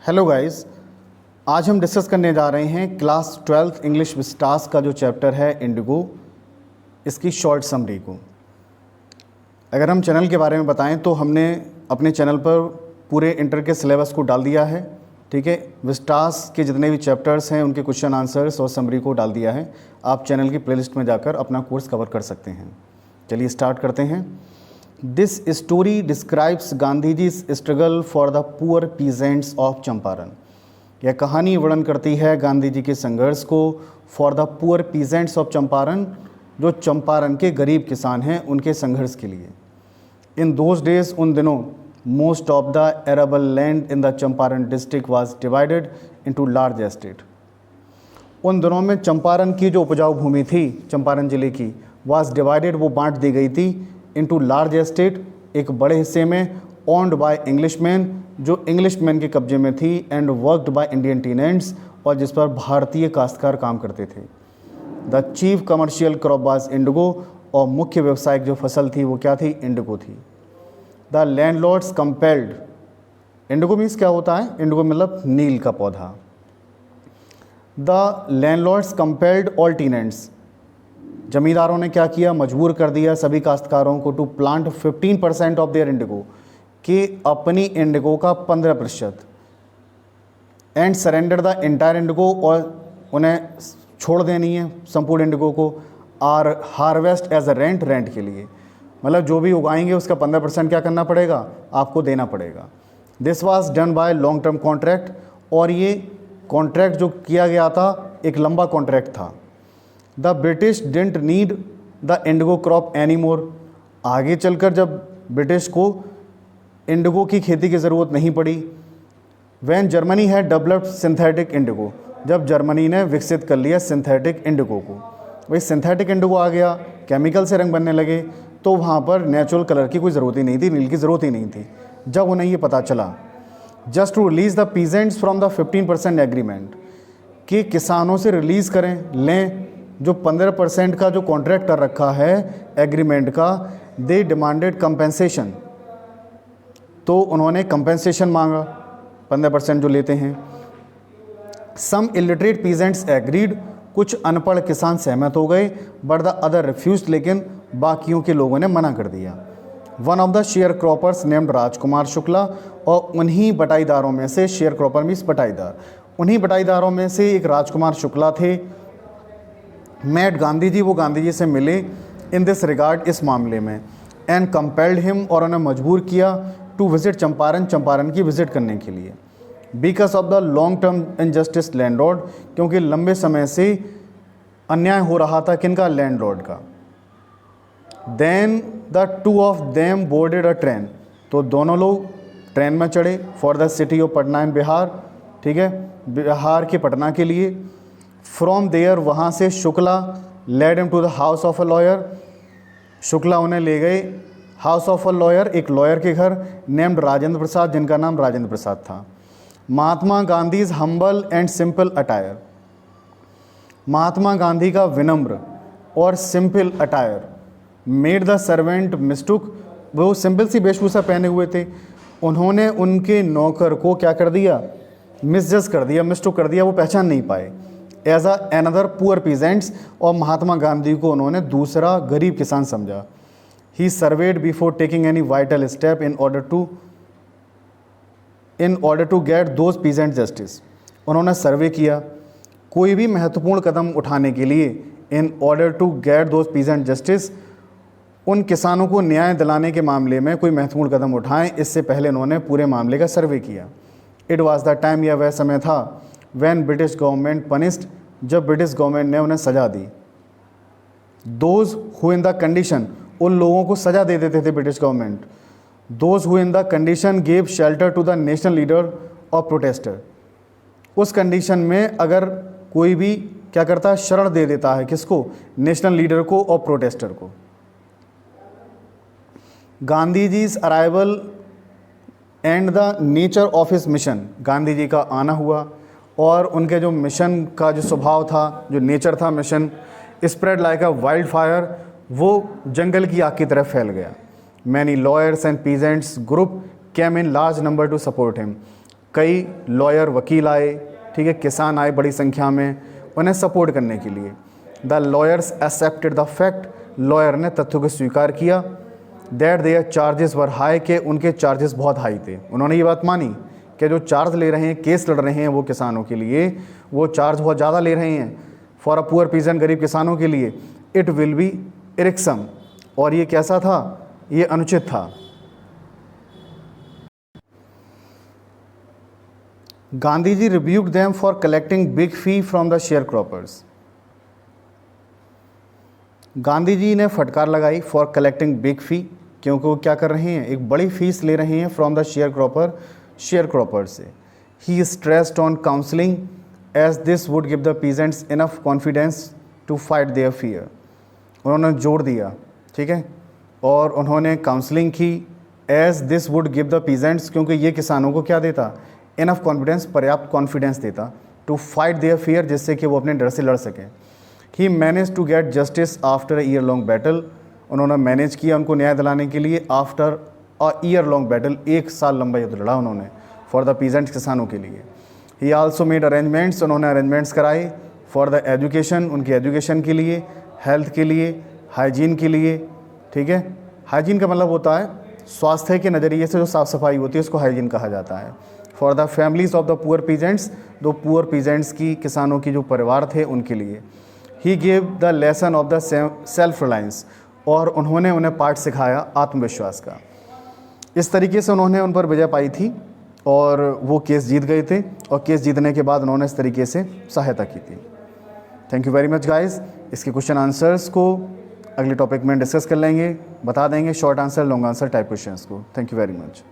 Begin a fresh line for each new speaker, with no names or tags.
Hello guys, आज हम discuss करने जा रहे हैं क्लास 12th इंग्लिश विस्टास का जो चैप्टर है इंडिगो, इसकी शॉर्ट समरी को। अगर हम चैनल के बारे में बताएं तो हमने अपने चैनल पर पूरे इंटर के सिलेबस को डाल दिया है। ठीक है, विस्टास के जितने भी चैप्टर्स हैं उनके क्वेश्चन आंसर्स और समरी को डाल दिया है। आप चैनल की प्लेलिस्ट में जाकर अपना कोर्स कवर कर सकते हैं। चलिए स्टार्ट करते हैं। This story describes Gandhi ji struggle for the poor peasants of Champaran. यह कहानी वर्णन करती है गांधी जी के संघर्ष को for the poor peasants of Champaran, जो चंपारण के गरीब किसान हैं उनके संघर्ष के लिए। इन दोज डेज, उन दिनों, most of the arable land in the Champaran district was divided into large estate. उन दिनों में चंपारण की जो उपजाऊ भूमि थी चंपारण जिले की, वाज डिवाइडेड, वो बांट दी गई थी इनटू लार्ज एस्टेट, एक बड़े हिस्से में, ओन्ड बाय इंग्लिशमैन, जो इंग्लिशमैन के कब्जे में थी, and worked by Indian tenants, और जिस पर भारतीय काश्तकार काम करते थे। The chief commercial crop was Indigo, और मुख्य व्यवसायिक जो फसल थी वो क्या थी? इंडिगो थी। The landlords compelled, Indigo means क्या होता है? इंडिगो मतलब नील का पौधा। The landlords compelled all tenants, जमींदारों ने क्या किया? मजबूर कर दिया सभी काश्तकारों को to plant 15% of their indigo, कि अपनी इंडिगो का 15%, and surrender the entire indigo, और उन्हें छोड़ देनी है संपूर्ण इंडिगो को, or harvest as a rent के लिए, मतलब जो भी उगाएंगे उसका 15% क्या करना पड़ेगा? आपको देना पड़ेगा। This was done by long term contract, और ये कॉन्ट्रैक्ट जो किया गया था एक लंबा कॉन्ट्रैक्ट था। The British didn't need the Indigo crop any more, आगे चलकर जब ब्रिटिश को इंडिगो की खेती की ज़रूरत नहीं पड़ी। व्हेन जर्मनी है डेवलप्ड सिंथेटिक इंडिगो, जब जर्मनी ने विकसित कर लिया सिंथेटिक इंडिगो को, वही सिंथेटिक इंडिगो आ गया, केमिकल से रंग बनने लगे, तो वहाँ पर नेचुरल कलर की कोई ज़रूरत ही नहीं थी, नील की ज़रूरत ही नहीं थी। जब उन्हें ये पता चला, just to release the peasants from the 15% agreement, कि किसानों से रिलीज़ करें, लें, जो 15% का जो कॉन्ट्रैक्ट कर रखा है एग्रीमेंट का, दे डिमांडेड कंपेंसेशन, तो उन्होंने कंपेंसेशन मांगा 15% जो लेते हैं। सम इलिटरेट पीजेंट्स एग्रीड, कुछ अनपढ़ किसान सहमत हो गए, बट द अदर रिफ्यूज, लेकिन बाकियों के लोगों ने मना कर दिया। One of the share croppers named Rajkumar Shukla, और उन्हीं बटाईदारों में से, शेयर क्रॉपर मीन्स बटाईदार, उन्हीं बटाईदारों में से एक राजकुमार शुक्ला थे। मेट गांधी जी, वो गांधी जी से मिले इन दिस रिगार्ड, इस मामले में, एंड कंपेल्ड हिम, और उन्हें मजबूर किया टू विजिट चंपारण, चंपारण की विजिट करने के लिए। Because of the long term injustice landlord, क्योंकि लंबे समय से अन्याय हो रहा था किनका? लैंडलॉर्ड का। Then the two of them boarded a train, तो दोनों लोग ट्रेन में चढ़े for the city of Patna in Bihar, ठीक है, बिहार के पटना के लिए। फ्रॉम देयर, वहाँ से Shukla led him to the house of a lawyer, Shukla उन्हें ले गए हाउस ऑफ अ लॉयर, एक लॉयर के घर, नेम्ड राजेंद्र प्रसाद, जिनका नाम राजेंद्र प्रसाद था। Mahatma Gandhi's humble and simple attire, Mahatma Gandhi का विनम्र और simple attire made the servant mistook, वो सिंपल सी वेशभूषा पहने हुए थे, उन्होंने उनके नौकर को क्या कर दिया? मिसजज कर दिया, मिस्टुक कर दिया, वो पहचान नहीं पाए as a another poor peasants, और महात्मा गांधी को उन्होंने दूसरा गरीब किसान समझा। He served before taking any vital step in order to get those peasant justice, उन्होंने सर्वे किया कोई भी महत्वपूर्ण कदम उठाने के लिए, in order to get those peasant justice, उन किसानों को न्याय दिलाने के मामले में कोई महत्वपूर्ण कदम उठाएं, इससे पहले उन्होंने पूरे मामले का सर्वे किया। इट वॉज द टाइम, यह वह समय था, व्हेन ब्रिटिश गवर्नमेंट पनिश्ड, जब ब्रिटिश गवर्नमेंट ने उन्हें सजा दी। Those who in the condition, उन लोगों को सजा दे देते थे British government. Those who in the condition gave shelter to the national leader of protester, उस कंडीशन में अगर कोई भी क्या करता है? शरण दे देता है, किसको? नेशनल लीडर को और प्रोटेस्टर को। Gandhi ji's arrival and the nature of his mission, Gandhi ji का आना हुआ और उनके जो मिशन का जो स्वभाव था, जो नेचर था मिशन, स्प्रेड लाइक अ वाइल्ड फायर, वो जंगल की आग की तरफ फैल गया। Many lawyers and peasants group came in large number two support him, कई लॉयर वकील आए, ठीक है, किसान आए बड़ी संख्या में उन्हें सपोर्ट करने के लिए। The lawyers accepted the fact, lawyer ने तथ्यों को स्वीकार किया, that their charges were high, के उनके चार्जेस बहुत हाई थे। उन्होंने ये बात मानी कि जो चार्ज ले रहे हैं, केस लड़ रहे हैं वो किसानों के लिए, वो चार्ज बहुत ज़्यादा ले रहे हैं फॉर अ पुअर पीजेंट, गरीब किसानों के लिए। इट विल बी इरिक्सम, और ये कैसा था, ये अनुचित था। Gandhi ji rebuked them for collecting big fee from the share croppers. Gandhi ji ने फटकार लगाई फॉर कलेक्टिंग बिग फी, क्योंकि वो क्या कर रहे हैं, एक बड़ी फीस ले रहे हैं फ्रॉम द शेयर क्रॉपर से। He stressed on counselling as this would give the peasants enough confidence to fight their fear. उन्होंने जोड़ दिया, ठीक है, और उन्होंने काउंसलिंग की, as this would give the peasants, क्योंकि ये किसानों को क्या देता, इनफ कॉन्फिडेंस, पर्याप्त कॉन्फिडेंस देता, टू फाइट देयर फियर, जिससे कि वो अपने डर से लड़ सकें। He manage to get justice after a year long battle, उन्होंने मैनेज किया उनको न्याय दिलाने के लिए after a year long battle, 1 साल लंबा युद्ध लड़ा उन्होंने फॉर द पीजेंट्स, किसानों के लिए। ही आल्सो मेड अरेंजमेंट्स, उन्होंने अरेंजमेंट्स कराए फॉर द एजुकेशन, उनकी एजुकेशन के लिए, हेल्थ के लिए, हाइजीन के लिए, ठीक है। हाइजीन का मतलब होता है स्वास्थ्य के नज़रिए से जो साफ़ सफाई होती है उसको हाइजीन कहा जाता है। For the families of the poor peasants, दो पुअर पीजेंट्स की, किसानों की जो परिवार थे उनके लिए। He gave the lesson of the self reliance, और उन्होंने उन्हें पाठ सिखाया आत्मविश्वास का। इस तरीके से उन्होंने उन पर विजय पाई थी और वो केस जीत गए थे, और केस जीतने के बाद उन्होंने इस तरीके से सहायता की थी। Thank you very much guys. इसके क्वेश्चन आंसर्स को अगले टॉपिक में डिस्कस कर लेंगे, बता देंगे short answer, long answer type questions को। Thank you very much.